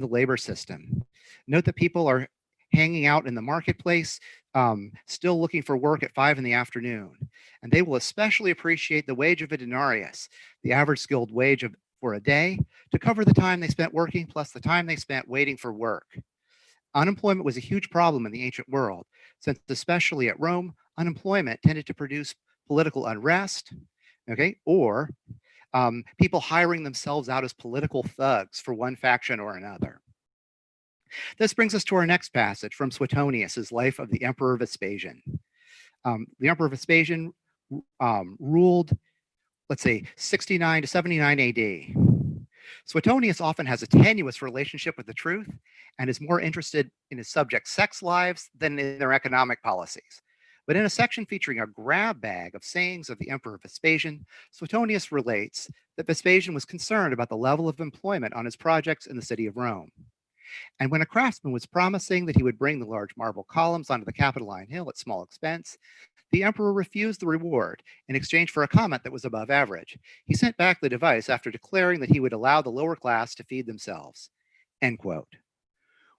the labor system. Note that people are hanging out in the marketplace, still looking for work at 5 in the afternoon. And they will especially appreciate the wage of a denarius, the average skilled wage for a day, to cover the time they spent working plus the time they spent waiting for work. Unemployment was a huge problem in the ancient world, since especially at Rome, unemployment tended to produce political unrest, okay, or people hiring themselves out as political thugs for one faction or another. This brings us to our next passage from Suetonius's Life of the Emperor Vespasian. The Emperor Vespasian ruled, let's say, 69 to 79 AD. Suetonius often has a tenuous relationship with the truth and is more interested in his subjects' sex lives than in their economic policies. But in a section featuring a grab bag of sayings of the Emperor Vespasian, Suetonius relates that Vespasian was concerned about the level of employment on his projects in the city of Rome. And when a craftsman was promising that he would bring the large marble columns onto the Capitoline Hill at small expense, the emperor refused the reward in exchange for a comment that was above average. He sent back the device after declaring that he would allow the lower class to feed themselves. End quote.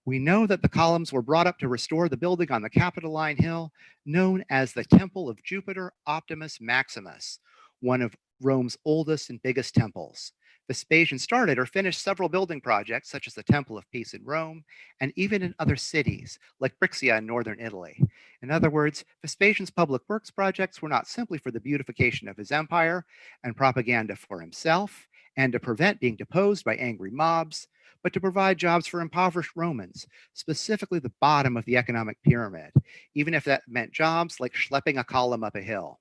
We know that the columns were brought up to restore the building on the Capitoline Hill, known as the Temple of Jupiter Optimus Maximus, one of Rome's oldest and biggest temples. Vespasian started or finished several building projects, such as the Temple of Peace in Rome, and even in other cities, like Brixia in northern Italy. In other words, Vespasian's public works projects were not simply for the beautification of his empire and propaganda for himself, and to prevent being deposed by angry mobs, but to provide jobs for impoverished Romans, specifically the bottom of the economic pyramid, even if that meant jobs like schlepping a column up a hill.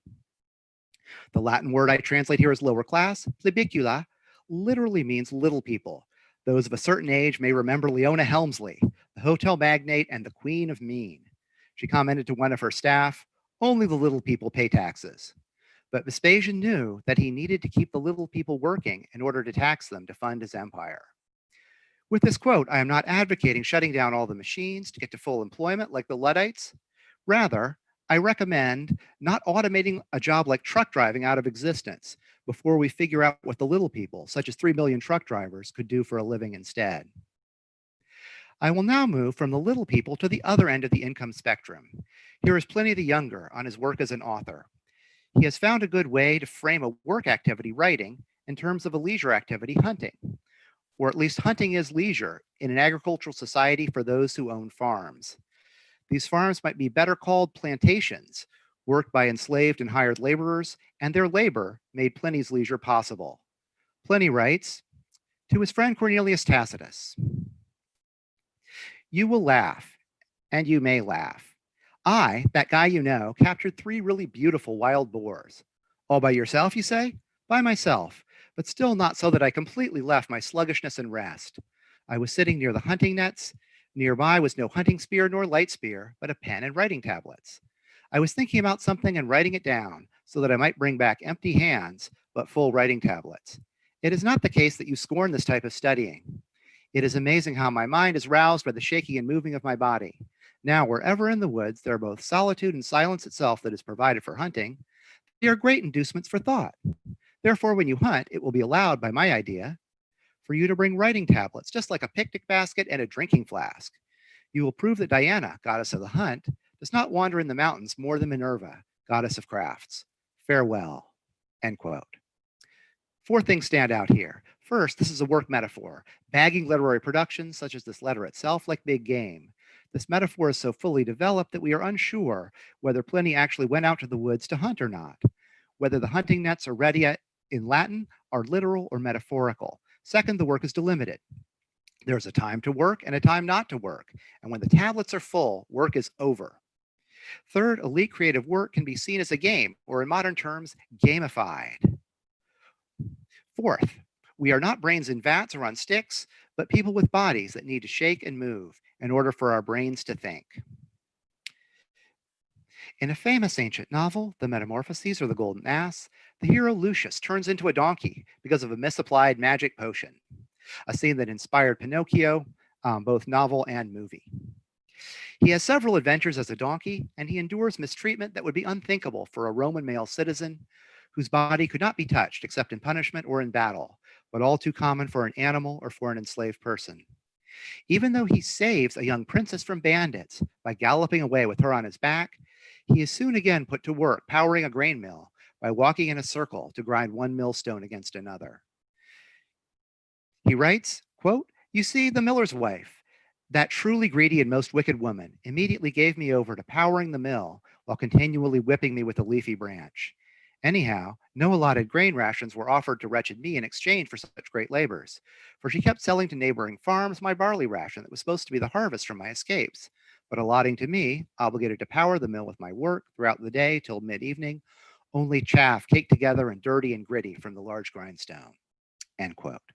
The Latin word I translate here as lower class, plebicula, literally means little people. Those of a certain age may remember Leona Helmsley, the hotel magnate and the queen of mean. She commented to one of her staff, "Only the little people pay taxes." But Vespasian knew that he needed to keep the little people working in order to tax them to fund his empire. With this quote, I am not advocating shutting down all the machines to get to full employment like the Luddites. Rather, I recommend not automating a job like truck driving out of existence before we figure out what the little people, such as 3 million truck drivers, could do for a living instead. I will now move from the little people to the other end of the income spectrum. Here is Pliny the Younger on his work as an author. He has found a good way to frame a work activity, writing, in terms of a leisure activity, hunting. Or at least hunting is leisure in an agricultural society for those who own farms. These farms might be better called plantations, worked by enslaved and hired laborers, and their labor made Pliny's leisure possible. Pliny writes to his friend Cornelius Tacitus, "You will laugh, and you may laugh. I, that guy you know, captured 3 really beautiful wild boars. All by yourself, you say? By myself, but still not so that I completely left my sluggishness and rest. I was sitting near the hunting nets. Nearby was no hunting spear nor light spear, but a pen and writing tablets. I was thinking about something and writing it down so that I might bring back empty hands, but full writing tablets. It is not the case that you scorn this type of studying. It is amazing how my mind is roused by the shaking and moving of my body. Now, wherever in the woods there are both solitude and silence itself that is provided for hunting, they are great inducements for thought. Therefore, when you hunt, it will be allowed by my idea for you to bring writing tablets, just like a picnic basket and a drinking flask. You will prove that Diana, goddess of the hunt, does not wander in the mountains more than Minerva, goddess of crafts. Farewell." End quote. 4 things stand out here. First, this is a work metaphor, bagging literary productions such as this letter itself like big game. This metaphor is so fully developed that we are unsure whether Pliny actually went out to the woods to hunt or not, whether the hunting nets are ready in Latin are literal or metaphorical. Second, the work is delimited. There's a time to work and a time not to work. And when the tablets are full, work is over. Third, elite creative work can be seen as a game, or in modern terms, gamified. Fourth, we are not brains in vats or on sticks, but people with bodies that need to shake and move in order for our brains to think. In a famous ancient novel, The Metamorphoses or the Golden Ass, the hero Lucius turns into a donkey because of a misapplied magic potion, a scene that inspired Pinocchio, both novel and movie. He has several adventures as a donkey, and he endures mistreatment that would be unthinkable for a Roman male citizen whose body could not be touched except in punishment or in battle, but all too common for an animal or for an enslaved person. Even though he saves a young princess from bandits by galloping away with her on his back, he is soon again put to work powering a grain mill by walking in a circle to grind one millstone against another. He writes, quote, "You see, the miller's wife, that truly greedy and most wicked woman, immediately gave me over to powering the mill while continually whipping me with a leafy branch. Anyhow, no allotted grain rations were offered to wretched me in exchange for such great labors, for she kept selling to neighboring farms my barley ration that was supposed to be the harvest from my escapes, but allotting to me, obligated to power the mill with my work throughout the day till mid-evening, only chaff caked together and dirty and gritty from the large grindstone." End quote.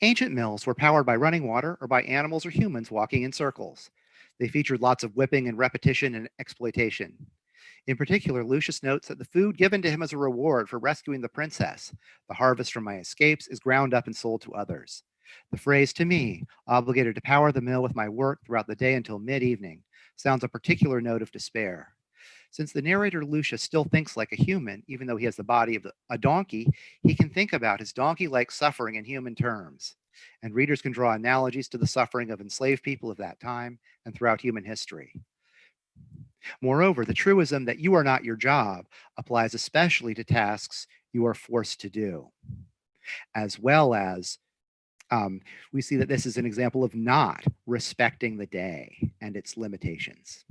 Ancient mills were powered by running water or by animals or humans walking in circles. They featured lots of whipping and repetition and exploitation. In particular, Lucius notes that the food given to him as a reward for rescuing the princess, the harvest from my escapes, is ground up and sold to others. The phrase "to me, obligated to power the mill with my work throughout the day until mid-evening," sounds a particular note of despair. Since the narrator Lucius still thinks like a human, even though he has the body of a donkey, he can think about his donkey-like suffering in human terms. And readers can draw analogies to the suffering of enslaved people of that time and throughout human history. Moreover, the truism that you are not your job applies especially to tasks you are forced to do, as well as we see that this is an example of not respecting the day and its limitations.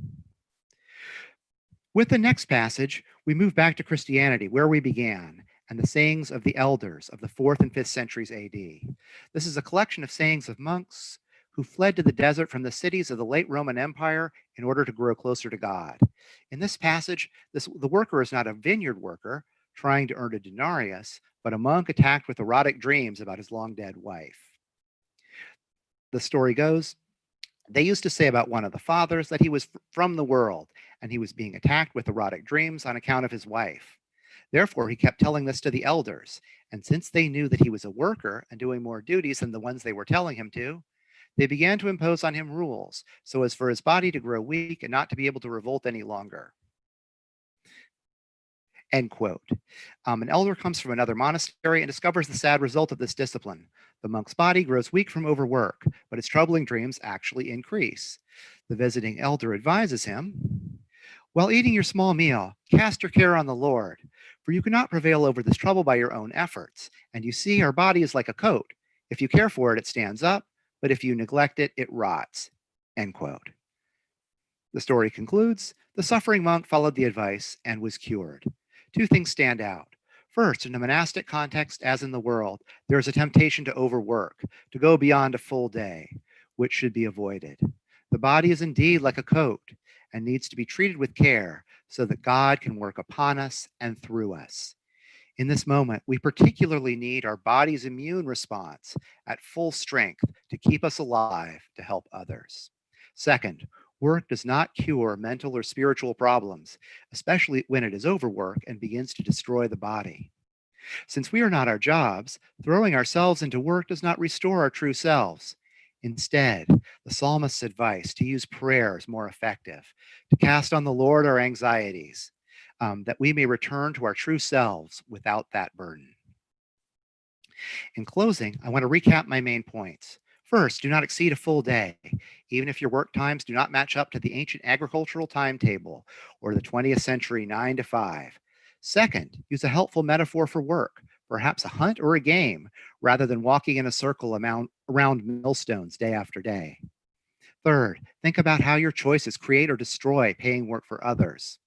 With the next passage, we move back to Christianity, where we began, and the sayings of the elders of the 4th and 5th centuries AD. This is a collection of sayings of monks who fled to the desert from the cities of the late Roman Empire in order to grow closer to God. In this passage, the worker is not a vineyard worker trying to earn a denarius, but a monk attacked with erotic dreams about his long-dead wife. The story goes, they used to say about one of the fathers that he was from the world, and he was being attacked with erotic dreams on account of his wife. Therefore, he kept telling this to the elders, and since they knew that he was a worker and doing more duties than the ones they were telling him to, they began to impose on him rules so as for his body to grow weak and not to be able to revolt any longer. End quote. An elder comes from another monastery and discovers the sad result of this discipline. The monk's body grows weak from overwork, but his troubling dreams actually increase. The visiting elder advises him, "While eating your small meal, cast your care on the Lord, for you cannot prevail over this trouble by your own efforts. And you see, our body is like a coat. If you care for it, it stands up, but if you neglect it, it rots." End quote. The story concludes, the suffering monk followed the advice and was cured. Two things stand out. First, in a monastic context, as in the world, there is a temptation to overwork, to go beyond a full day, which should be avoided. The body is indeed like a coat and needs to be treated with care so that God can work upon us and through us. In this moment, we particularly need our body's immune response at full strength to keep us alive to help others. Second, work does not cure mental or spiritual problems, especially when it is overwork and begins to destroy the body. Since we are not our jobs, throwing ourselves into work does not restore our true selves. Instead, the psalmist's advice to use prayer is more effective, to cast on the Lord our anxieties, that we may return to our true selves without that burden. In closing, I want to recap my main points. First, do not exceed a full day, even if your work times do not match up to the ancient agricultural timetable or the 20th century 9 to 5. Second, use a helpful metaphor for work, perhaps a hunt or a game, rather than walking in a circle around millstones day after day. Third, think about how your choices create or destroy paying work for others.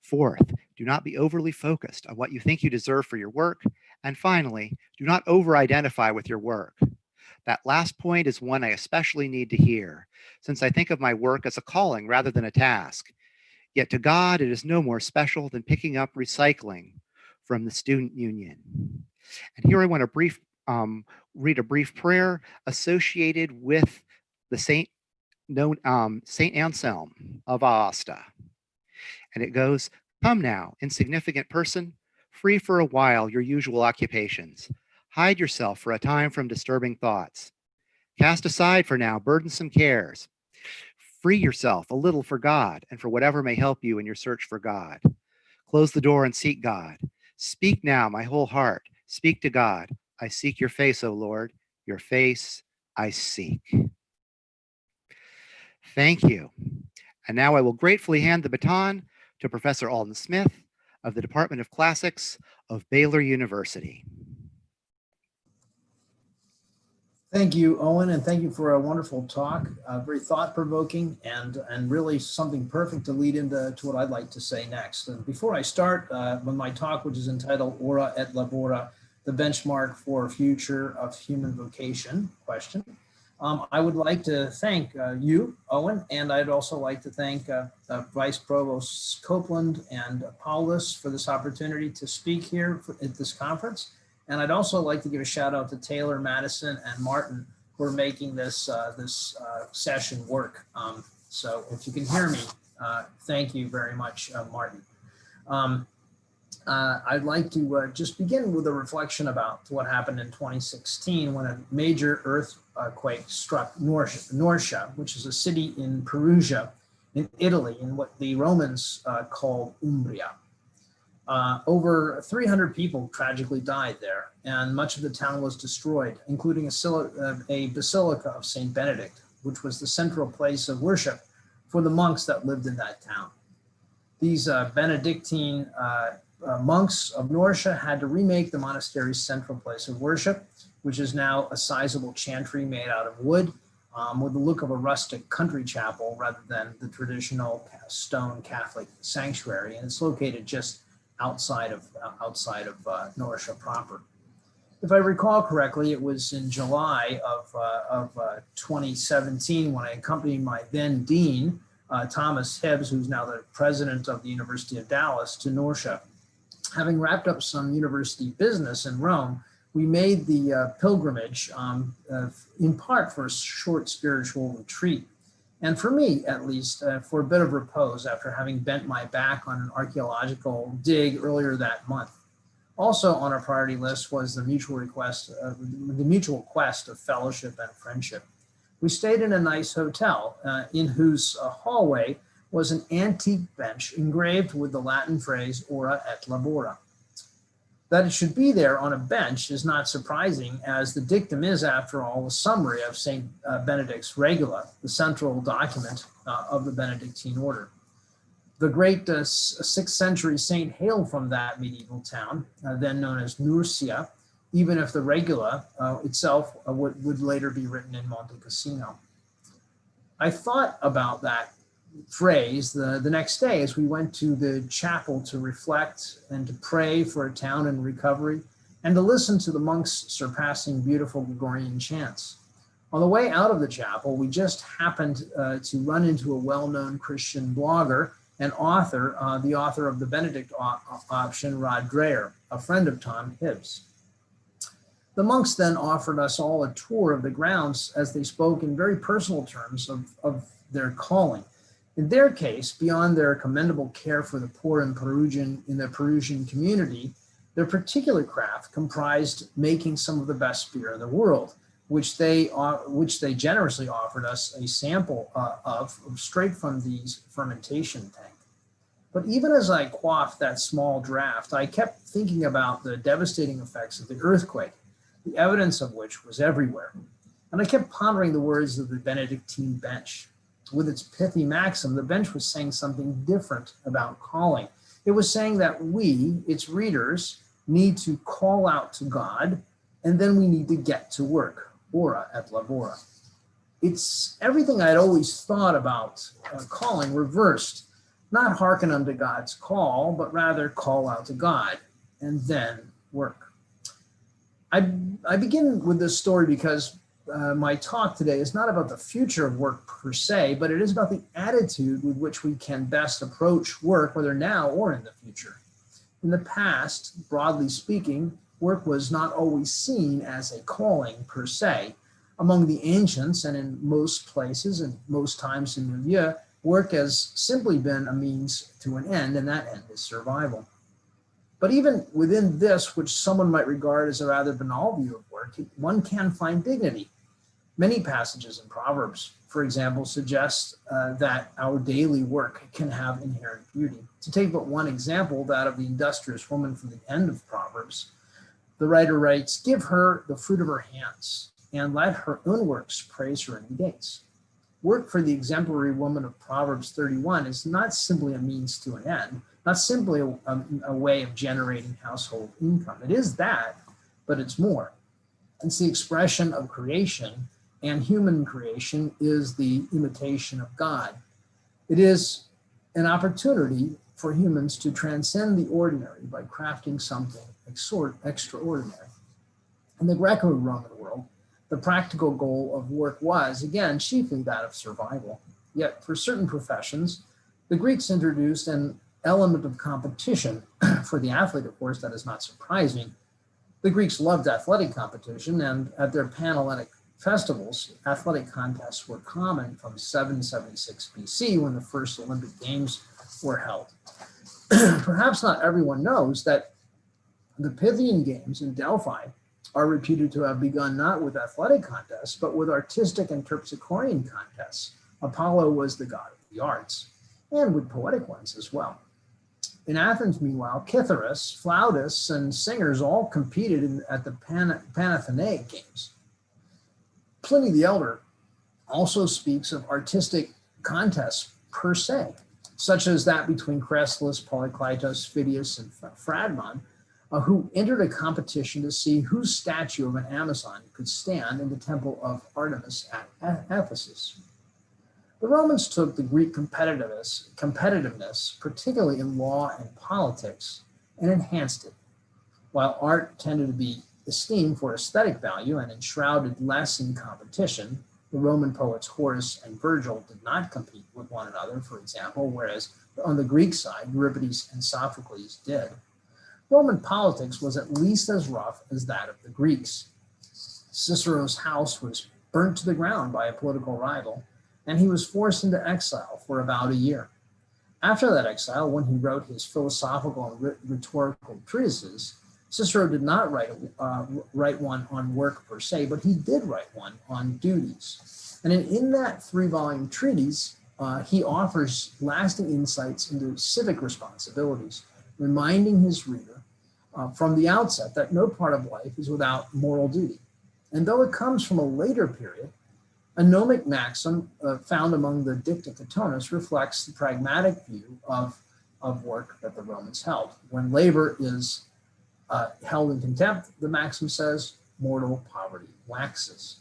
Fourth, do not be overly focused on what you think you deserve for your work. And finally, do not over-identify with your work. That last point is one I especially need to hear, since I think of my work as a calling rather than a task. Yet to God, it is no more special than picking up recycling from the student union. And here I want to read a brief prayer associated with the Saint Anselm of Aosta. And it goes, "Come now, insignificant person, free for a while your usual occupations. Hide yourself for a time from disturbing thoughts. Cast aside for now burdensome cares. Free yourself a little for God and for whatever may help you in your search for God. Close the door and seek God. Speak now, my whole heart. Speak to God. I seek your face, O Lord, your face, I seek. Thank you. And now I will gratefully hand the baton to Professor Alden Smith of the Department of Classics of Baylor University. Thank you, Owen, and thank you for a wonderful talk, very thought-provoking, and really something perfect to lead into what I'd like to say next. And before I start with my talk, which is entitled Ora et Labora, the benchmark for future of human vocation question, I would like to thank you, Owen, and I'd also like to thank Vice Provost Copeland and Paulus for this opportunity to speak here at this conference. And I'd also like to give a shout out to Taylor, Madison, and Martin who are making this session work. So if you can hear me, thank you very much, Martin. I'd like to just begin with a reflection about what happened in 2016 when a major earthquake struck Norcia, which is a city in Perugia, in Italy, in what the Romans called Umbria. Over 300 people tragically died there, and much of the town was destroyed, including a basilica of St. Benedict, which was the central place of worship for the monks that lived in that town. These Benedictine monks of Norcia had to remake the monastery's central place of worship, which is now a sizable chantry made out of wood, with the look of a rustic country chapel rather than the traditional stone Catholic sanctuary, and it's located just outside of Norcia proper. If I recall correctly, it was in July of 2017 when I accompanied my then dean, Thomas Hibbs, who's now the president of the University of Dallas, to Norcia. Having wrapped up some university business in Rome, we made the pilgrimage in part for a short spiritual retreat. And for me, at least, for a bit of repose after having bent my back on an archaeological dig earlier that month. Also on our priority list was the mutual quest of fellowship and friendship. We stayed in a nice hotel in whose hallway was an antique bench engraved with the Latin phrase ora et labora. That it should be there on a bench is not surprising, as the dictum is, after all, a summary of St. Benedict's Regula, the central document of the Benedictine order. The great 6th century saint hailed from that medieval town, then known as Nursia, even if the Regula itself would later be written in Monte Cassino. I thought about that phrase the next day as we went to the chapel to reflect and to pray for a town in recovery and to listen to the monks' surpassing beautiful Gregorian chants. On the way out of the chapel, we just happened to run into a well-known Christian blogger and author, the author of the Benedict option, Rod Dreher, a friend of Tom Hibbs. The monks then offered us all a tour of the grounds as they spoke in very personal terms of their calling. In their case, beyond their commendable care for the poor in the Perusian community, their particular craft comprised making some of the best beer in the world, which they generously offered us a sample of straight from the fermentation tank. But even as I quaffed that small draft, I kept thinking about the devastating effects of the earthquake, the evidence of which was everywhere. And I kept pondering the words of the Benedictine bench. With its pithy maxim, the bench was saying something different about calling. It was saying that we, its readers, need to call out to God, and then we need to get to work, ora et labora. It's everything I'd always thought about calling reversed, not hearken unto God's call, but rather call out to God, and then work. I begin with this story because my talk today is not about the future of work per se, but it is about the attitude with which we can best approach work, whether now or in the future. In the past, broadly speaking, work was not always seen as a calling per se. Among the ancients and in most places and most times in milieu, work has simply been a means to an end, and that end is survival. But even within this, which someone might regard as a rather banal view of work, one can find dignity. Many passages in Proverbs, for example, suggest that our daily work can have inherent beauty. To take but one example, that of the industrious woman from the end of Proverbs, the writer writes, "Give her the fruit of her hands, and let her own works praise her in the gates. Work for the exemplary woman of Proverbs 31 is not simply a means to an end, not simply a way of generating household income. It is that, but it's more. It's the expression of creation, and human creation is the imitation of God. It is an opportunity for humans to transcend the ordinary by crafting something extraordinary. In the Greco-Roman world, the practical goal of work was, again, chiefly that of survival. Yet for certain professions, the Greeks introduced an element of competition. For the athlete, of course, that is not surprising. The Greeks loved athletic competition, and at their Panhelletic festivals, athletic contests were common from 776 BC, when the first Olympic Games were held. Perhaps not everyone knows that the Pythian Games in Delphi are reputed to have begun not with athletic contests, but with artistic and terpsichorean contests. Apollo was the god of the arts, and with poetic ones as well. In Athens, meanwhile, kitharus, flautists, and singers all competed at the Panathenaic Games. Pliny the Elder also speaks of artistic contests per se, such as that between Cresslus, Polykleitos, Phidias, and Phradmon, who entered a competition to see whose statue of an Amazon could stand in the temple of Artemis at Ephesus. The Romans took the Greek competitiveness, particularly in law and politics, and enhanced it. While art tended to be esteemed for aesthetic value and enshrouded less in competition, the Roman poets Horace and Virgil did not compete with one another, for example, whereas on the Greek side, Euripides and Sophocles did. Roman politics was at least as rough as that of the Greeks. Cicero's house was burnt to the ground by a political rival, and he was forced into exile for about a year. After that exile, when he wrote his philosophical and rhetorical treatises, Cicero did not write one on work per se, but he did write one on duties. And in that 3-volume treatise, he offers lasting insights into civic responsibilities, reminding his reader from the outset that no part of life is without moral duty. And though it comes from a later period, a gnomic maxim found among the Dicta Catonis reflects the pragmatic view of work that the Romans held. When labor is held in contempt, the maxim says, mortal poverty waxes.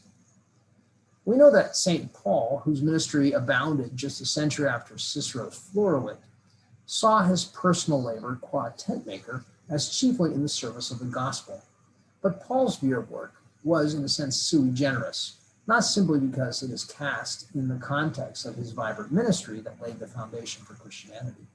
We know that St. Paul, whose ministry abounded just a century after Cicero's Florowit, saw his personal labor, qua tent maker, as chiefly in the service of the gospel. But Paul's view of work was, in a sense, sui generis, not simply because it is cast in the context of his vibrant ministry that laid the foundation for Christianity,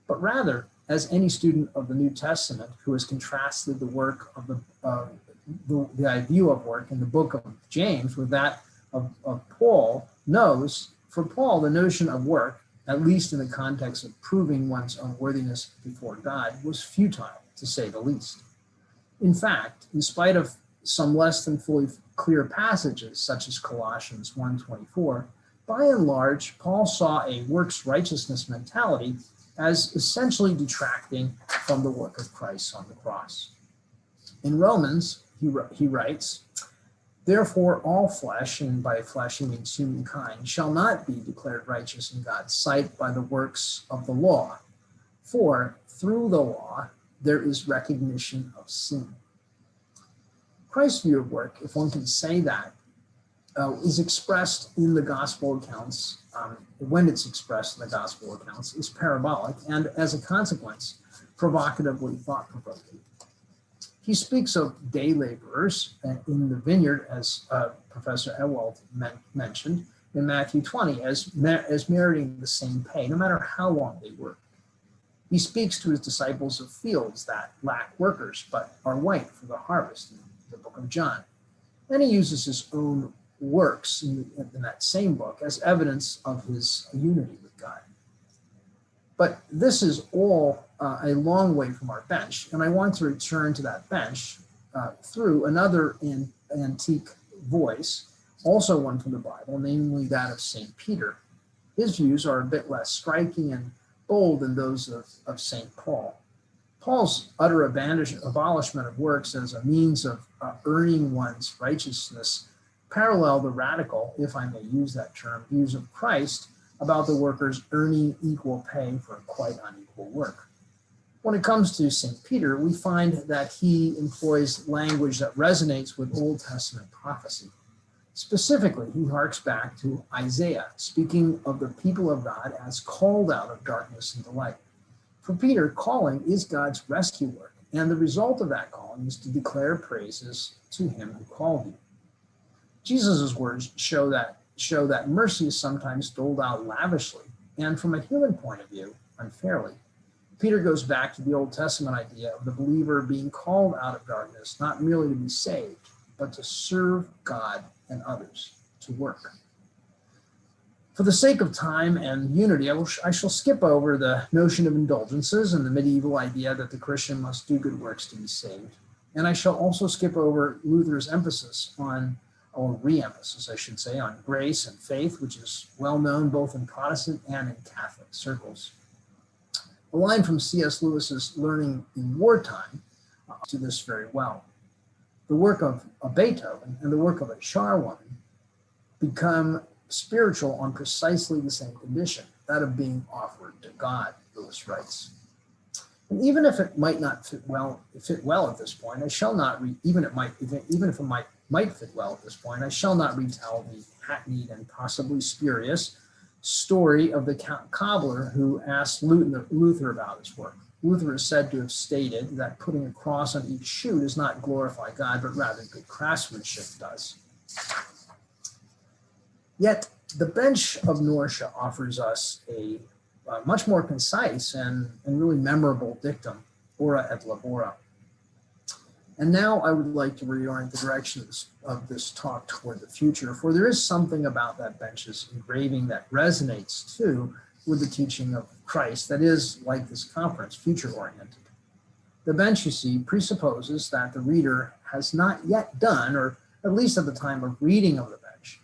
but rather, as any student of the New Testament who has contrasted the work of the idea of work in the book of James with that of Paul knows, for Paul, the notion of work, at least in the context of proving one's own worthiness before God, was futile, to say the least. In fact, in spite of some less than fully clear passages, such as Colossians 1:24, by and large, Paul saw a works righteousness mentality as essentially detracting from the work of Christ on the cross. In Romans, he writes, therefore all flesh, and by flesh he means humankind, shall not be declared righteous in God's sight by the works of the law, for through the law there is recognition of sin. Christ's view of work, if one can say that, is expressed in the gospel accounts. When it's expressed in the gospel accounts, is parabolic and, as a consequence, provocatively thought-provoking. He speaks of day laborers in the vineyard, as Professor Ewald mentioned in Matthew 20, as meriting the same pay, no matter how long they work. He speaks to his disciples of fields that lack workers but are white for the harvest in the book of John. And he uses his own works in that same book as evidence of his unity with God. But this is all a long way from our bench, and I want to return to that bench through another antique voice, also one from the Bible, namely that of St. Peter. His views are a bit less striking and bold than those of St. Paul. Paul's utter abolishment of works as a means of earning one's righteousness parallel the radical, if I may use that term, views of Christ about the workers earning equal pay for quite unequal work. When it comes to St. Peter, we find that he employs language that resonates with Old Testament prophecy. Specifically, he harks back to Isaiah, speaking of the people of God as called out of darkness into light. For Peter, calling is God's rescue work, and the result of that calling is to declare praises to him who called you. Jesus' words show that mercy is sometimes doled out lavishly, and from a human point of view, unfairly. Peter goes back to the Old Testament idea of the believer being called out of darkness, not merely to be saved, but to serve God and others, to work. For the sake of time and unity, I shall skip over the notion of indulgences and the medieval idea that the Christian must do good works to be saved. And I shall also skip over Luther's emphasis on, or re-emphasis, I should say, on grace and faith, which is well known both in Protestant and in Catholic circles. A line from C.S. Lewis's Learning in Wartime to this very well. The work of a Beethoven and the work of a charwoman become spiritual on precisely the same condition, that of being offered to God, Lewis writes. And even if it might not fit well at this point, I shall not read, even if it might fit well at this point, I shall not retell the hackneyed and possibly spurious story of the cobbler who asked Luther about his work. Luther is said to have stated that putting a cross on each shoe does not glorify God, but rather good craftsmanship does. Yet the bench of Norcia offers us a much more concise and really memorable dictum, ora et labora. And now I would like to reorient the direction of this talk toward the future, for there is something about that bench's engraving that resonates too with the teaching of Christ that is, like this conference, future-oriented. The bench, you see, presupposes that the reader has not yet done, or at least at the time of reading of the bench,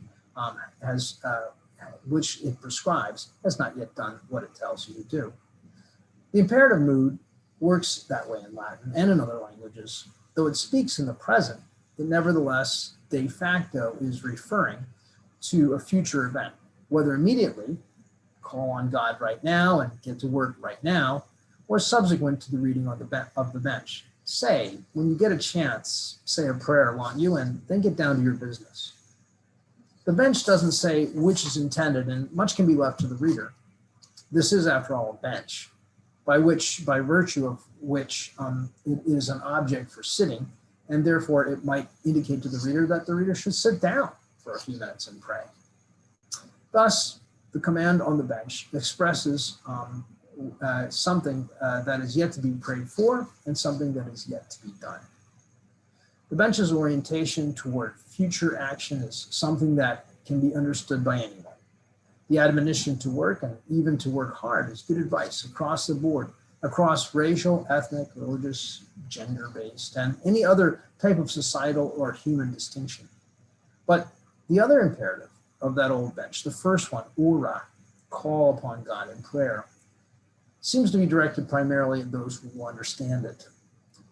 which it prescribes, has not yet done what it tells you to do. The imperative mood works that way in Latin and in other languages. Though it speaks in the present, it nevertheless de facto is referring to a future event, whether immediately, call on God right now and get to work right now, or subsequent to the reading of the bench. Say, when you get a chance, say a prayer, won't you, and then get down to your business. The bench doesn't say which is intended, and much can be left to the reader. This is, after all, a bench, by virtue of which it is an object for sitting, and therefore it might indicate to the reader that the reader should sit down for a few minutes and pray. Thus, the command on the bench expresses something that is yet to be prayed for and something that is yet to be done. The bench's orientation toward future action is something that can be understood by anyone. The admonition to work, and even to work hard, is good advice across the board, across racial, ethnic, religious, gender-based, and any other type of societal or human distinction. But the other imperative of that old bench, the first one, ora, call upon God in prayer, seems to be directed primarily at those who will understand it.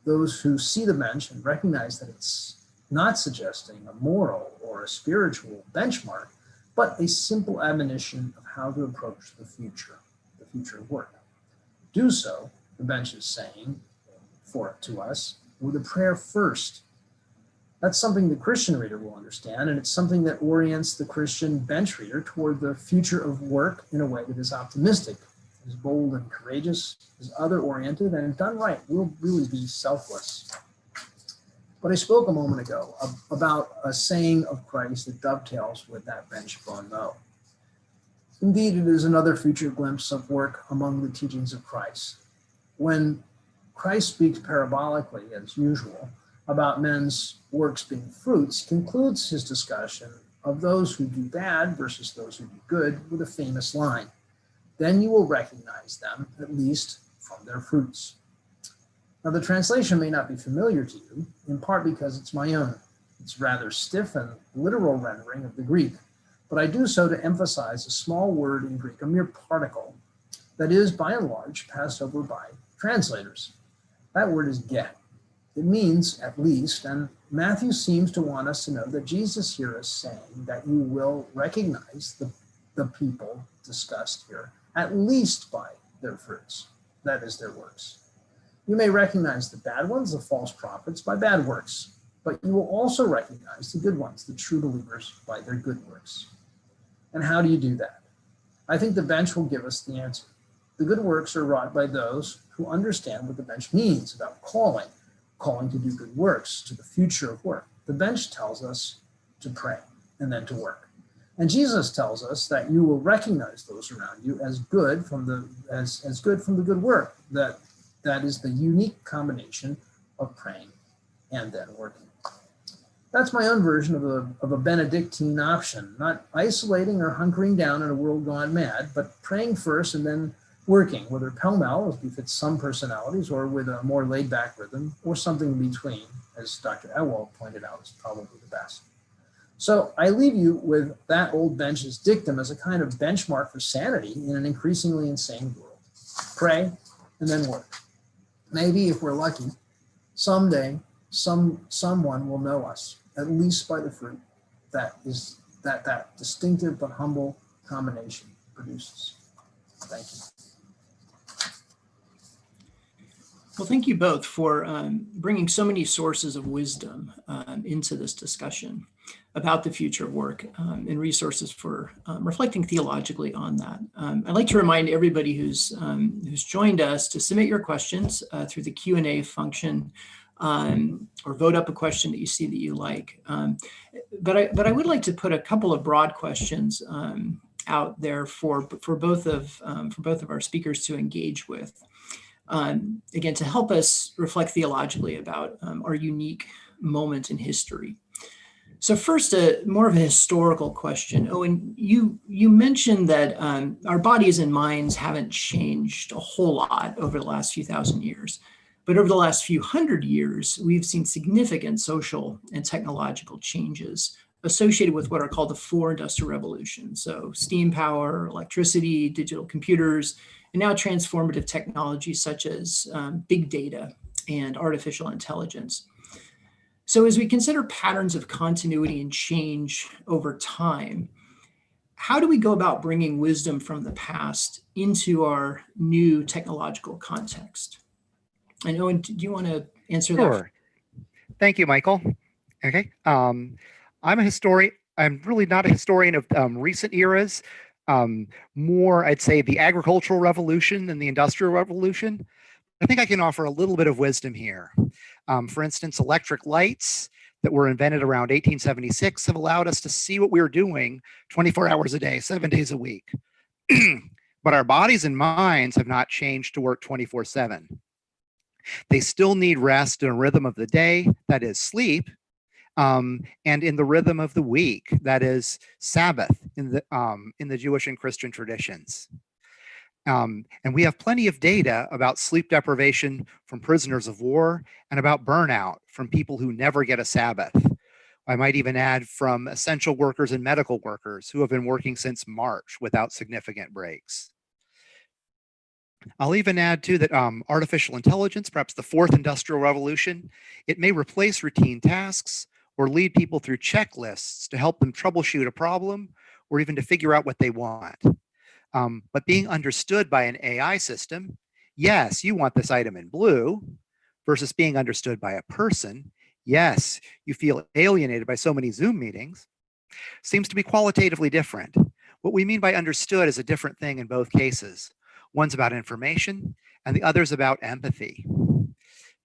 Those who see the bench and recognize that it's not suggesting a moral or a spiritual benchmark, but a simple admonition of how to approach the future of work. Do so, the bench is saying to us, with a prayer first. That's something the Christian reader will understand, and it's something that orients the Christian bench reader toward the future of work in a way that is optimistic, is bold and courageous, is other-oriented, and done right will really be selfless. But I spoke a moment ago about a saying of Christ that dovetails with that bench bon mot. Indeed, it is another future glimpse of work among the teachings of Christ. When Christ speaks parabolically, as usual, about men's works being fruits, he concludes his discussion of those who do bad versus those who do good with a famous line. Then you will recognize them, at least from their fruits. Now, the translation may not be familiar to you, in part because it's my own. It's rather stiff and literal rendering of the Greek, but I do so to emphasize a small word in Greek, a mere particle, that is, by and large, passed over by translators. That word is get. It means, at least, and Matthew seems to want us to know that Jesus here is saying that you will recognize the people discussed here, at least by their fruits, that is, their works. You may recognize the bad ones, the false prophets, by bad works, but you will also recognize the good ones, the true believers, by their good works. And how do you do that? I think the bench will give us the answer. The good works are wrought by those who understand what the bench means about calling to do good works, to the future of work. The bench tells us to pray and then to work. And Jesus tells us that you will recognize those around you as good from the good work. That is the unique combination of praying and then working. That's my own version of a Benedictine option, not isolating or hunkering down in a world gone mad, but praying first and then working, whether pell-mell, as befits some personalities, or with a more laid-back rhythm, or something in between, as Dr. Ewald pointed out, is probably the best. So I leave you with that old bench's dictum as a kind of benchmark for sanity in an increasingly insane world. Pray and then work. Maybe if we're lucky, someday someone will know us, at least by the fruit that distinctive but humble combination produces. Thank you. Well, thank you both for bringing so many sources of wisdom into this discussion about the future of work and resources for reflecting theologically on that. I'd like to remind everybody who's joined us to submit your questions through the Q&A function or vote up a question that you see that you like. But I would like to put a couple of broad questions out there for both of our speakers to engage with. Again, to help us reflect theologically about our unique moment in history. So first, more of a historical question. Owen, you mentioned that our bodies and minds haven't changed a whole lot over the last few thousand years. But over the last few hundred years, we've seen significant social and technological changes associated with what are called the four industrial revolutions. So steam power, electricity, digital computers, and now transformative technologies such as big data and artificial intelligence. So as we consider patterns of continuity and change over time, how do we go about bringing wisdom from the past into our new technological context? And Owen, do you want to answer that? Sure. Thank you, Michael. Okay. I'm a historian. I'm really not a historian of recent eras. More, I'd say, the agricultural revolution than the industrial revolution. I think I can offer a little bit of wisdom here. For instance, electric lights that were invented around 1876 have allowed us to see what we were doing 24 hours a day, 7 days a week. But our bodies and minds have not changed to work 24/7. They still need rest in a rhythm of the day, that is sleep, and in the rhythm of the week, that is Sabbath in the Jewish and Christian traditions. And we have plenty of data about sleep deprivation from prisoners of war and about burnout from people who never get a Sabbath. I might even add from essential workers and medical workers who have been working since March without significant breaks. I'll even add too that artificial intelligence, perhaps the fourth industrial revolution, it may replace routine tasks or lead people through checklists to help them troubleshoot a problem or even to figure out what they want. But being understood by an AI system, yes, you want this item in blue, versus being understood by a person, yes, you feel alienated by so many Zoom meetings, seems to be qualitatively different. What we mean by understood is a different thing in both cases. One's about information and the other's about empathy.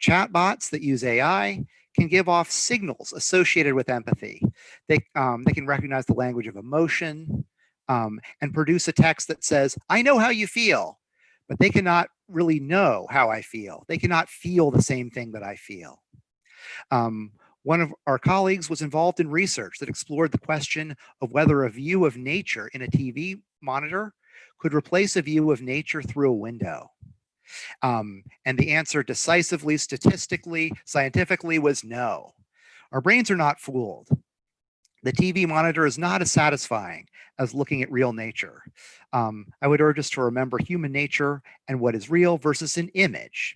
Chatbots that use AI can give off signals associated with empathy. They can recognize the language of emotion and produce a text that says, I know how you feel, but they cannot really know how I feel. They cannot feel the same thing that I feel. One of our colleagues was involved in research that explored the question of whether a view of nature in a TV monitor could replace a view of nature through a window. And the answer decisively, statistically, scientifically was no. Our brains are not fooled. The TV monitor is not as satisfying as looking at real nature. I would urge us to remember human nature and what is real versus an image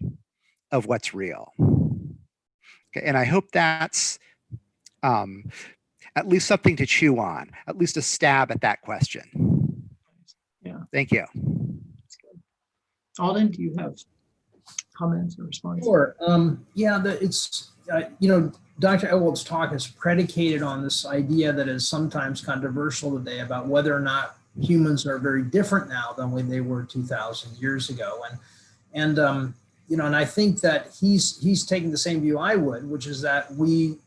of what's real. Okay, and I hope that's at least something to chew on, at least a stab at that question. Yeah. Thank you. That's good. Alden, do you have comments or responses? Sure. It's Dr. Ewald's talk is predicated on this idea that is sometimes controversial today about whether or not humans are very different now than when they were 2,000 years ago. And I think that he's taking the same view I would, which is that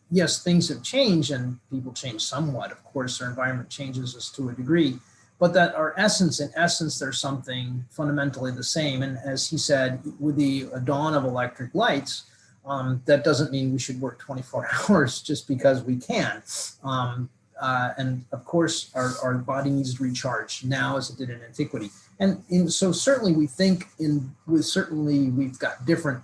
yes, things have changed and people change somewhat. Of course, our environment changes us to a degree, but that in essence, there's something fundamentally the same. And as he said, with the dawn of electric lights, that doesn't mean we should work 24 hours just because we can. And of course, our body needs to recharge now as it did in antiquity. And so certainly we think we've got different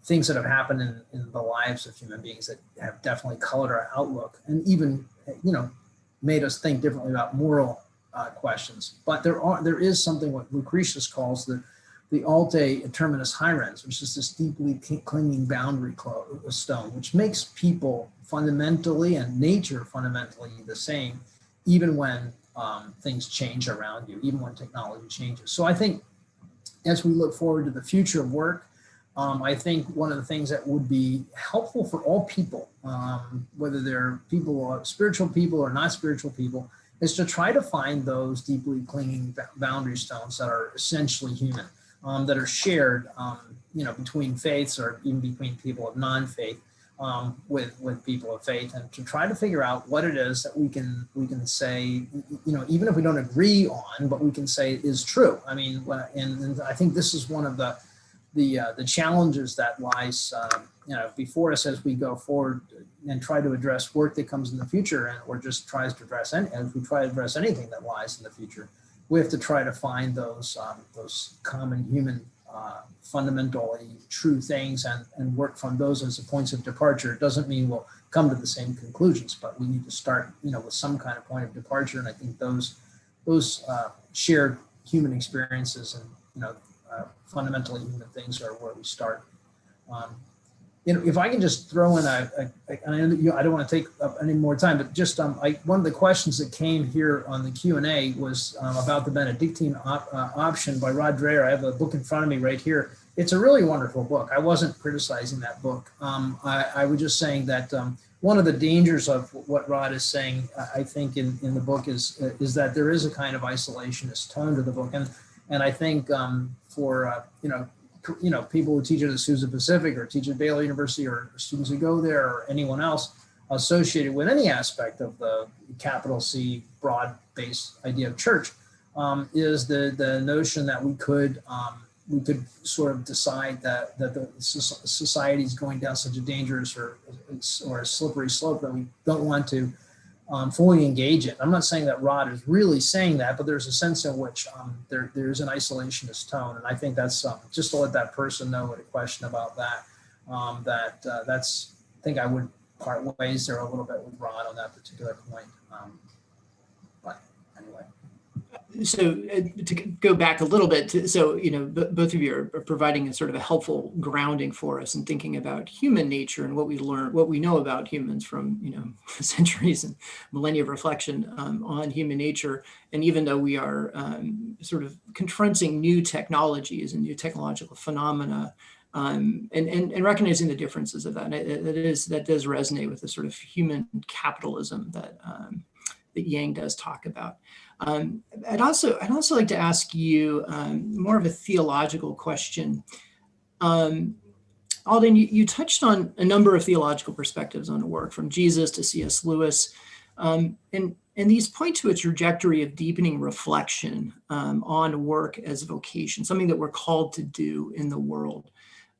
things that have happened in the lives of human beings that have definitely colored our outlook and even, made us think differently about moral questions. But there is something what Lucretius calls the alte terminus hirens, which is this deeply clinging boundary stone, which makes people fundamentally and nature fundamentally the same, even when things change around you, even when technology changes. So I think as we look forward to the future of work, I think one of the things that would be helpful for all people, whether they're spiritual people or not spiritual people, is to try to find those deeply clinging boundary stones that are essentially human, that are shared, between faiths or even between people of non-faith with people of faith, and to try to figure out what it is that we can say, even if we don't agree on, but we can say is true. I mean, and I think this is one of the challenges that lies before us as we go forward and try to address work that comes in the future, or just tries to address as we try to address anything that lies in the future. We have to try to find those common human fundamentally true things and work from those as points of departure. It doesn't mean we'll come to the same conclusions, but we need to start with some kind of point of departure. And I think those shared human experiences and fundamentally human things are where we start. If I can just throw in I don't want to take up any more time, but just one of the questions that came here on the Q&A was about the Benedictine option by Rod Dreher. I have a book in front of me right here. It's a really wonderful book. I wasn't criticizing that book. I was just saying that one of the dangers of what Rod is saying, I think in the book is that there is a kind of isolationist tone to the book. And I think for people who teach at Azusa Pacific or teach at Baylor University or students who go there or anyone else associated with any aspect of the capital C broad-based idea of church is the notion that we could sort of decide that the society is going down such a dangerous or a slippery slope that we don't want to fully engage it. I'm not saying that Rod is really saying that, but there's a sense in which there's an isolationist tone. And I think that's just to let that person know with a question about that, that's, I think I would part ways there a little bit with Rod on that particular point. But anyway. So to go back a little bit, both of you are providing a sort of a helpful grounding for us in thinking about human nature and what we know about humans from centuries and millennia of reflection on human nature. And even though we are sort of confronting new technologies and new technological phenomena, and recognizing the differences of that, that does resonate with the sort of human capitalism that Yang does talk about. I'd also like to ask you more of a theological question. Alden, you touched on a number of theological perspectives on work, from Jesus to C.S. Lewis, and these point to a trajectory of deepening reflection on work as vocation, something that we're called to do in the world.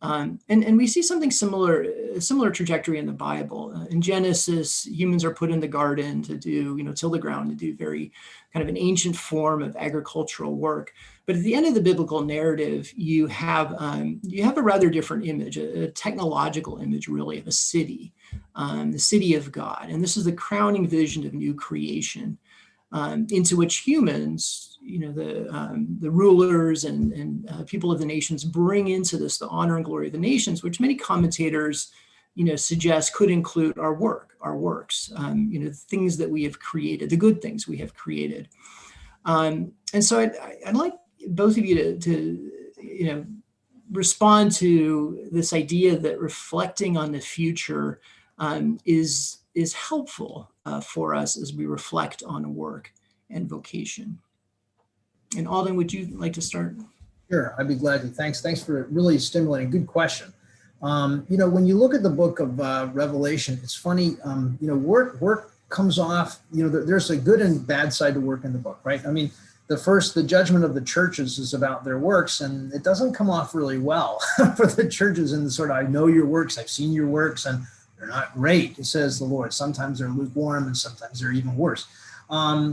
And we see something a similar trajectory in the Bible. In Genesis, humans are put in the garden to do, till the ground, to do very kind of an ancient form of agricultural work. But at the end of the biblical narrative, you have a rather different image, a technological image, really, of a city, the city of God. And this is the crowning vision of new creation, into which humans, the rulers and people of the nations bring into this the honor and glory of the nations, which many commentators suggest could include our works, things that we have created, the good things we have created. And so I'd like both of you to respond to this idea that reflecting on the future is helpful for us as we reflect on work and vocation. And Alden, would you like to start? Sure, I'd be glad to. Thanks for a really stimulating, good question. When you look at the book of Revelation, it's funny, work comes off, there's a good and bad side to work in the book, right? I mean, the judgment of the churches is about their works, and it doesn't come off really well for the churches in the sort of, I know your works, I've seen your works, and they're not great, says the Lord. Sometimes they're lukewarm, and sometimes they're even worse.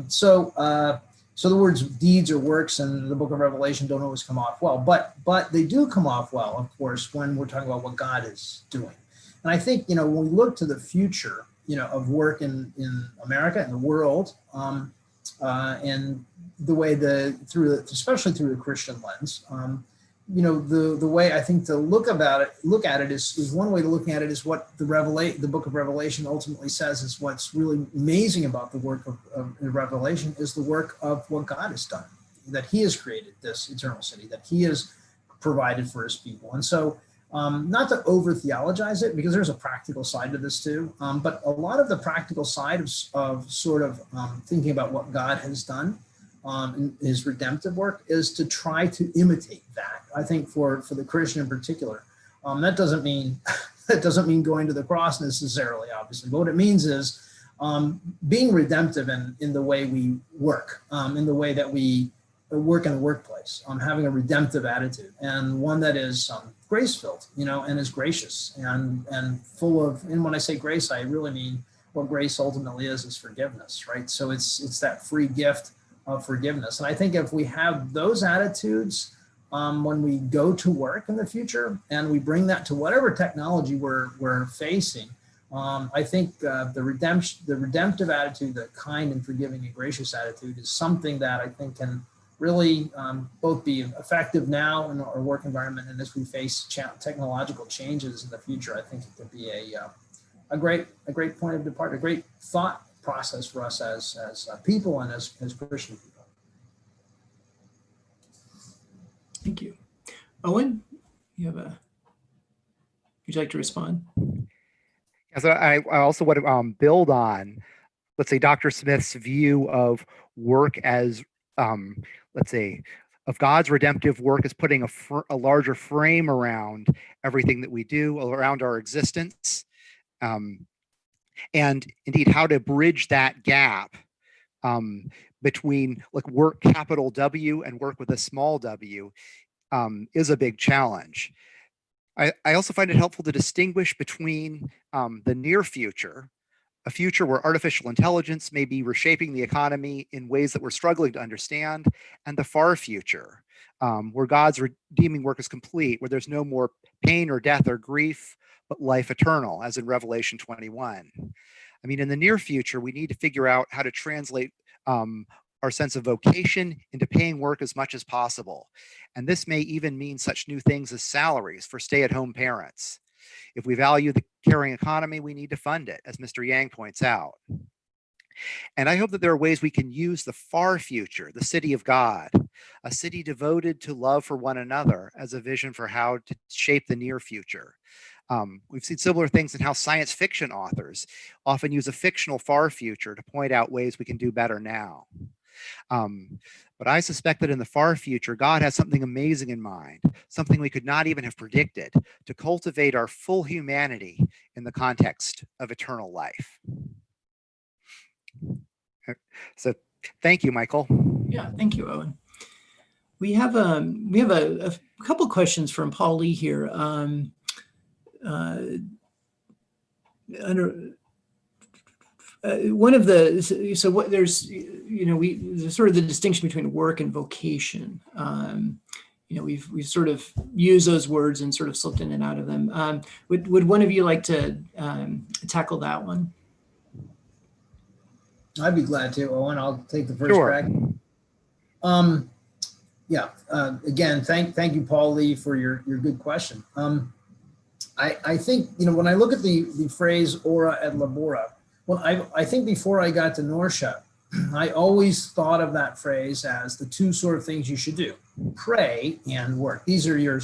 So the words deeds or works in the book of Revelation don't always come off well, but they do come off well, of course, when we're talking about what God is doing. And I think, when we look to the future, of work in America and the world, and the way especially through the Christian lens, the way I think to look at it is one way to look at it is what the book of Revelation ultimately says is what's really amazing about the work of Revelation is the work of what God has done, that he has created this eternal city, that he has provided for his people. And so not to over theologize it, because there's a practical side to this too, but a lot of the practical side of sort of thinking about what God has done in his redemptive work is to try to imitate that. I think for the Christian in particular, that doesn't mean going to the cross necessarily, obviously. But what it means is being redemptive in the way we work, in the way that we work in the workplace, having a redemptive attitude, and one that is grace-filled, and is gracious and full of. And when I say grace, I really mean what grace ultimately is forgiveness, right? So it's that free gift of forgiveness. And I think if we have those attitudes when we go to work in the future, and we bring that to whatever technology we're facing, I think the redemptive attitude, the kind and forgiving and gracious attitude, is something that I think can really both be effective now in our work environment, and as we face technological changes in the future, I think it could be a great point of departure, a great thought process for us as people and as Christian people. Thank you. Owen, would you like to respond? So I also want to build on, let's say, Dr. Smith's view of work as, let's say, of God's redemptive work as putting a larger frame around everything that we do, around our existence. And indeed, how to bridge that gap between like work capital W and work with a small w is a big challenge. I also find it helpful to distinguish between the near future, a future where artificial intelligence may be reshaping the economy in ways that we're struggling to understand, and the far future, where God's redeeming work is complete, where there's no more pain or death or grief, but life eternal, as in Revelation 21. I mean, in the near future, we need to figure out how to translate our sense of vocation into paying work as much as possible. And this may even mean such new things as salaries for stay-at-home parents. If we value the caring economy, we need to fund it, as Mr. Yang points out. And I hope that there are ways we can use the far future, the city of God, a city devoted to love for one another, as a vision for how to shape the near future. We've seen similar things in how science fiction authors often use a fictional far future to point out ways we can do better now. But I suspect that in the far future, God has something amazing in mind, something we could not even have predicted, to cultivate our full humanity in the context of eternal life. So thank you, Michael. Yeah, thank you, Owen. We have a couple questions from Paul Lee here. One of the, so what there's, there's sort of the distinction between work and vocation. We've sort of used those words and sort of slipped in and out of them. Would one of you like to tackle that one? I'd be glad to, Owen. I'll take the first crack. Again, thank you, Paul Lee, for your good question. I think, when I look at the phrase ora et labora, well, I think before I got to Norcia, I always thought of that phrase as the two sort of things you should do: pray and work. These are your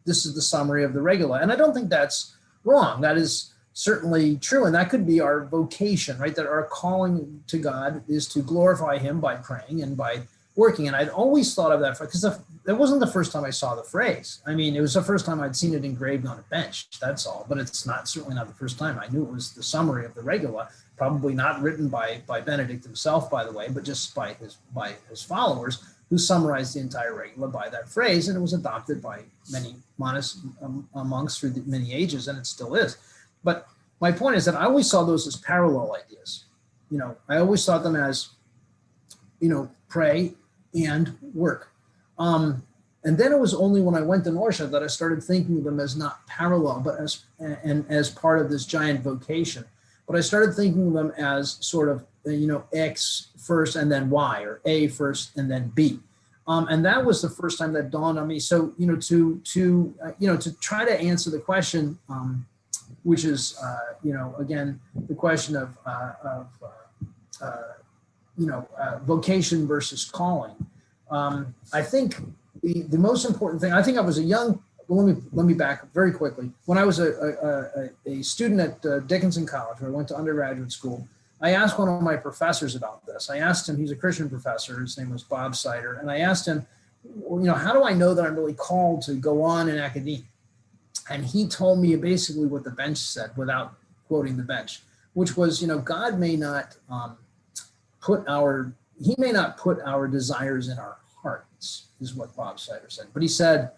this is the summary of the regula. And I don't think that's wrong. That is certainly true. And that could be our vocation, right? That our calling to God is to glorify him by praying and by working. And I'd always thought of that because that wasn't the first time I saw the phrase. I mean, it was the first time I'd seen it engraved on a bench, that's all. But it's certainly not the first time. I knew it was the summary of the regula, probably not written by Benedict himself, by the way, but just by his followers, who summarized the entire regula by that phrase. And it was adopted by many monks through many ages, and it still is. But my point is that I always saw those as parallel ideas. I always thought them as, pray and work. And then it was only when I went to Norcia that I started thinking of them as not parallel, but as part of this giant vocation. But I started thinking of them as sort of, X first and then Y, or A first and then B. And that was the first time that dawned on me. So, to try to answer the question, which is, again, the question of vocation versus calling. I think the most important thing, I think I was let me back up very quickly. When I was a student at Dickinson College, where I went to undergraduate school, I asked one of my professors about this. I asked him, he's a Christian professor, his name was Bob Sider, and I asked him, how do I know that I'm really called to go on in academia? And he told me basically what the bench said, without quoting the bench, which was, God may not put our desires in our hearts, is what Bob Sider said. But he said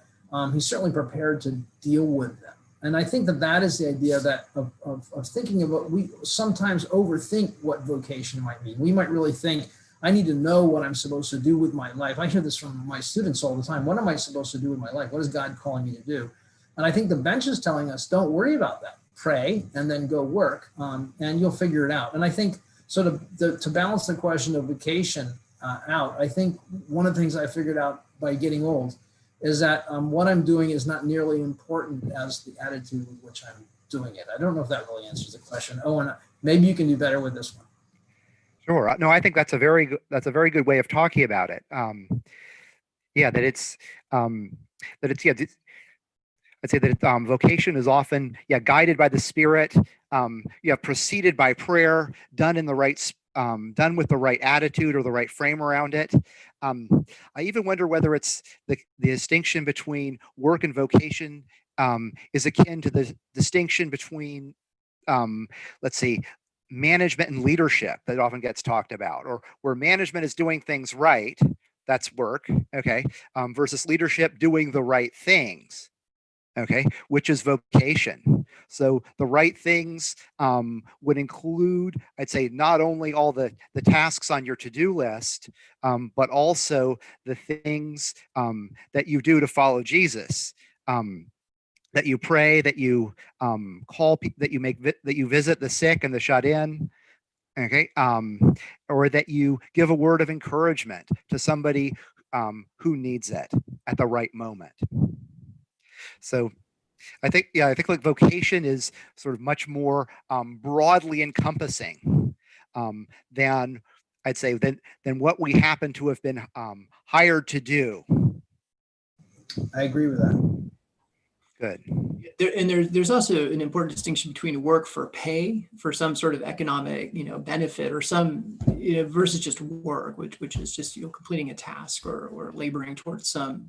he's certainly prepared to deal with them. And I think that is the idea that of thinking about, we sometimes overthink what vocation might mean. We might really think, I need to know what I'm supposed to do with my life. I hear this from my students all the time. What am I supposed to do with my life? What is God calling me to do? And I think the bench is telling us, don't worry about that. Pray and then go work, and you'll figure it out. And I think, so to balance the question of vocation out, I think one of the things I figured out by getting old is that what I'm doing is not nearly important as the attitude with which I'm doing it. I don't know if that really answers the question. Owen, maybe you can do better with this one. Sure. No, I think that's a very good way of talking about it. I'd say that vocation is often guided by the Spirit, preceded by prayer, done with the right attitude or the right frame around it. I even wonder whether it's the distinction between work and vocation is akin to the distinction between, management and leadership that often gets talked about, or where management is doing things right, that's work, okay, versus leadership doing the right things, okay, which is vocation. So the right things would include, I'd say, not only all the tasks on your to-do list, but also the things that you do to follow Jesus, that you pray, that you that you visit the sick and the shut in, okay, or that you give a word of encouragement to somebody who needs it at the right moment. So I think like vocation is sort of much more broadly encompassing than, I'd say, than what we happen to have been hired to do. I agree with that. Good. There's also an important distinction between work for pay, for some sort of economic, benefit, or some, versus just work, which is just completing a task or laboring towards some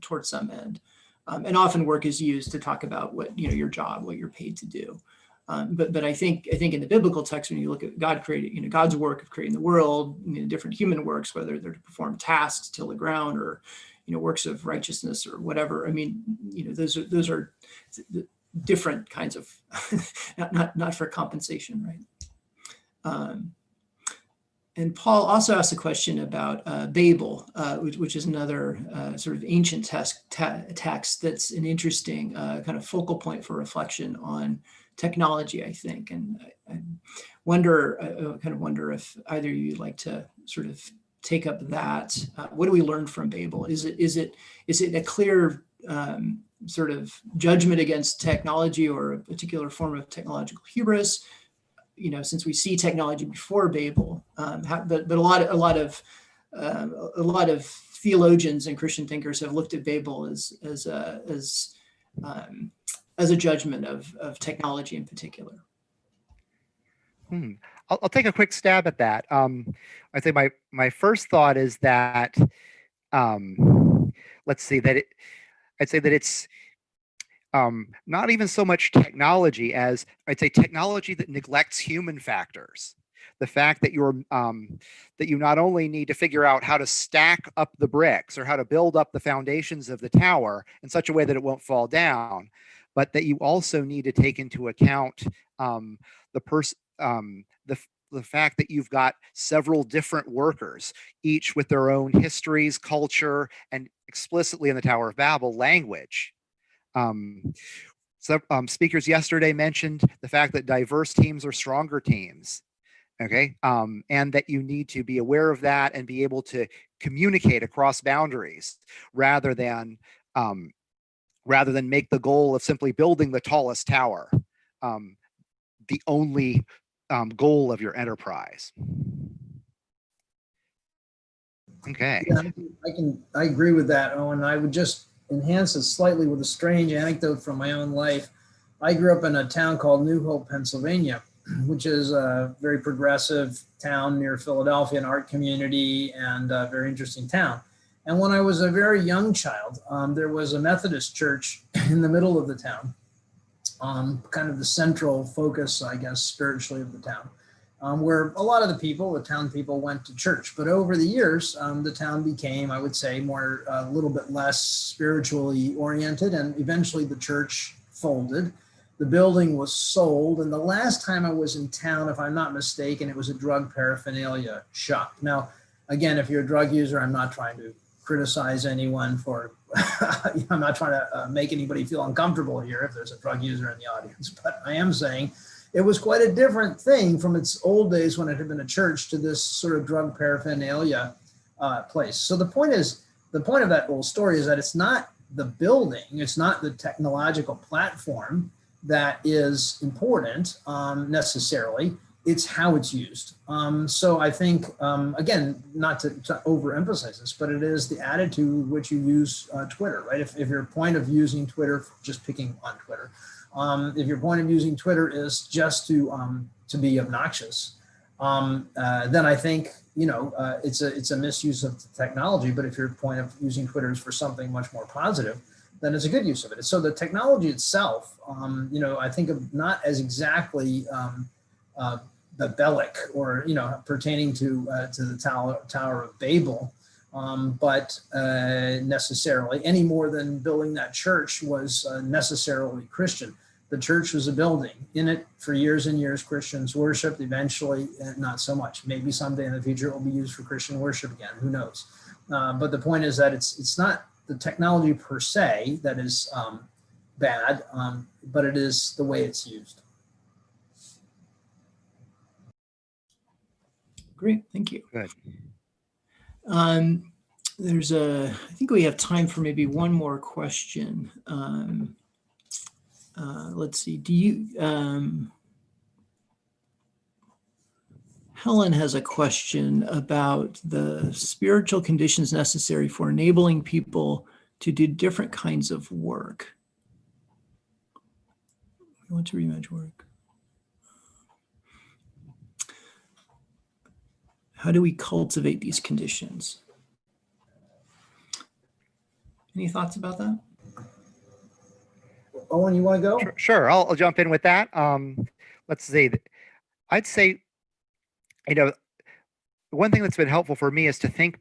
end. And often work is used to talk about what your job, what you're paid to do. But I think in the biblical text, when you look at God creating, God's work of creating the world, different human works, whether they're to perform tasks, till the ground, or works of righteousness or whatever. I mean, those are different kinds of not for compensation, right? And Paul also asked a question about Babel, which is another sort of ancient text that's an interesting kind of focal point for reflection on technology, I think. And I wonder if either of you would like to sort of take up that. What do we learn from Babel? Is it a clear sort of judgment against technology or a particular form of technological hubris, since we see technology before Babel, but a lot of theologians and Christian thinkers have looked at Babel as a judgment of technology in particular. I'll take a quick stab at that. I'd say my first thought is that let's see that I'd say that it's not even so much technology as I'd say technology that neglects human factors. The fact that that you not only need to figure out how to stack up the bricks or how to build up the foundations of the tower in such a way that it won't fall down, but that you also need to take into account the fact that you've got several different workers, each with their own histories, culture, and explicitly in the Tower of Babel, language. Speakers yesterday mentioned the fact that diverse teams are stronger teams. Okay. And that you need to be aware of that and be able to communicate across boundaries rather than make the goal of simply building the tallest tower the only goal of your enterprise. Okay. Yeah, I agree with that, Owen. I would just enhance it slightly with a strange anecdote from my own life. I grew up in a town called New Hope, Pennsylvania, which is a very progressive town near Philadelphia, an art community, and a very interesting town. And when I was a very young child, there was a Methodist church in the middle of the town, kind of the central focus, I guess, spiritually of the town, where a lot of the town people went to church. But over the years, the town became, I would say, a little bit less spiritually oriented, and eventually the church folded. The building was sold, and the last time I was in town, if I'm not mistaken, it was a drug paraphernalia shop. Now, again, if you're a drug user, I'm not trying to criticize anyone for, I'm not trying to make anybody feel uncomfortable here if there's a drug user in the audience, but I am saying it was quite a different thing from its old days when it had been a church to this sort of drug paraphernalia place. So the point of that whole story is that it's not the building, it's not the technological platform that is important necessarily, it's how it's used. So I think, again, not to overemphasize this, but it is the attitude which you use Twitter, right? If your point of using Twitter, just picking on Twitter, if your point of using Twitter is just to be obnoxious, then I think, it's a misuse of the technology. But if your point of using Twitter is for something much more positive, then it's a good use of it. So the technology itself, I think of not as exactly Babelic or, pertaining to the Tower of Babel, but necessarily any more than building that church was necessarily Christian. The church was a building. In it, for years and years, Christians worshiped. Eventually, not so much. Maybe someday in the future it will be used for Christian worship again. Who knows? But the point is that it's not the technology per se that is bad, but it is the way it's used. Great, thank you. Good. I think we have time for maybe one more question. Let's see, Helen has a question about the spiritual conditions necessary for enabling people to do different kinds of work. We want to reimagine work. How do we cultivate these conditions? Any thoughts about that? Owen, you want to go? Sure. I'll jump in with that. Let's see. I'd say, one thing that's been helpful for me is to think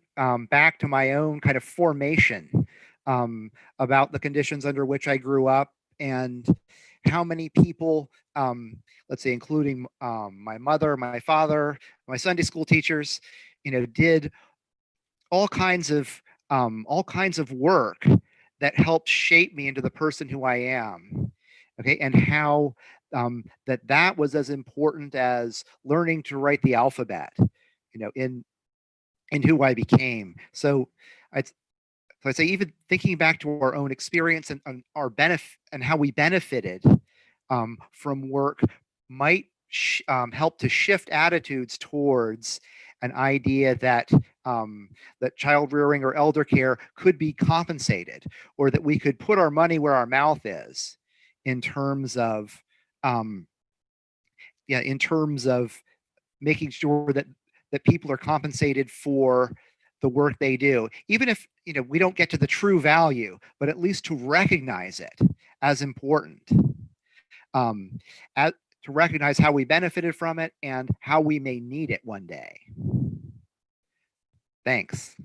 back to my own kind of formation about the conditions under which I grew up and how many people, let's say, including my mother, my father, my Sunday school teachers, did all kinds of work that helped shape me into the person who I am. Okay, and how that was as important as learning to write the alphabet, in who I became. So So I say, even thinking back to our own experience and our benefit and how we benefited from work might help to shift attitudes towards an idea that that child rearing or elder care could be compensated, or that we could put our money where our mouth is in terms of in terms of making sure that people are compensated for the work they do, even if we don't get to the true value, but at least to recognize it as important, to recognize how we benefited from it and how we may need it one day. Thanks.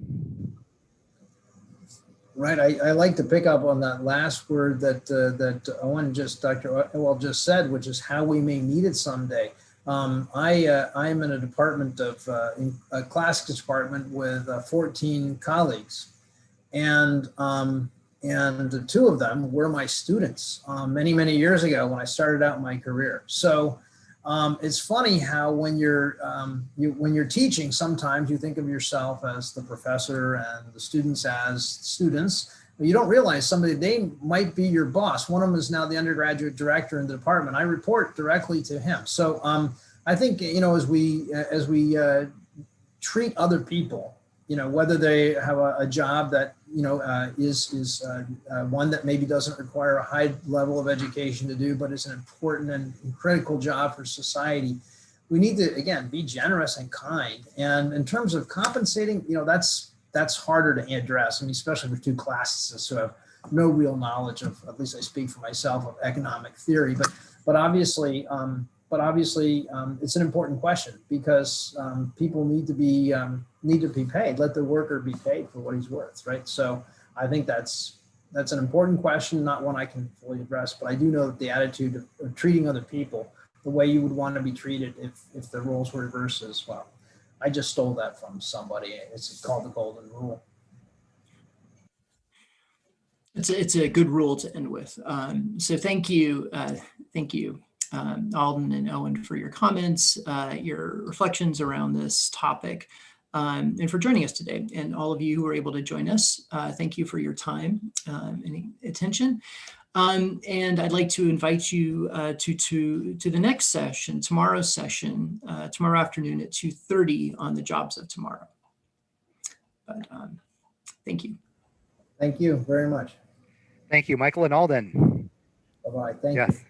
Right. I like to pick up on that last word that Dr. Ewald just said, which is how we may need it someday. I'm in a department in a classics department with 14 colleagues, and two of them were my students many years ago when I started out my career. So it's funny how when you're teaching, sometimes you think of yourself as the professor and the students as students. But you don't realize they might be your boss. One of them is now the undergraduate director in the department. I report directly to him. So I think as we treat other people, whether they have a job that is one that maybe doesn't require a high level of education to do, but is an important and critical job for society, we need to, again, be generous and kind. And in terms of compensating, that's harder to address. I mean, especially for two classicists who have no real knowledge of, at least I speak for myself, of economic theory. But obviously, it's an important question, because people need to be paid. Let the worker be paid for what he's worth, right? So I think that's an important question, not one I can fully address, but I do know that the attitude of treating other people the way you would want to be treated if the roles were reversed as well. I just stole that from somebody. It's called the golden rule. It's a good rule to end with. So thank you, Alden and Owen, for your comments, your reflections around this topic, and for joining us today. And all of you who were able to join us, thank you for your time and attention. And I'd like to invite you to the next session, tomorrow's session, tomorrow afternoon at 2:30 on the jobs of tomorrow. But thank you. Thank you very much. Thank you, Michael and Alden. Bye-bye. Thank you. Yes.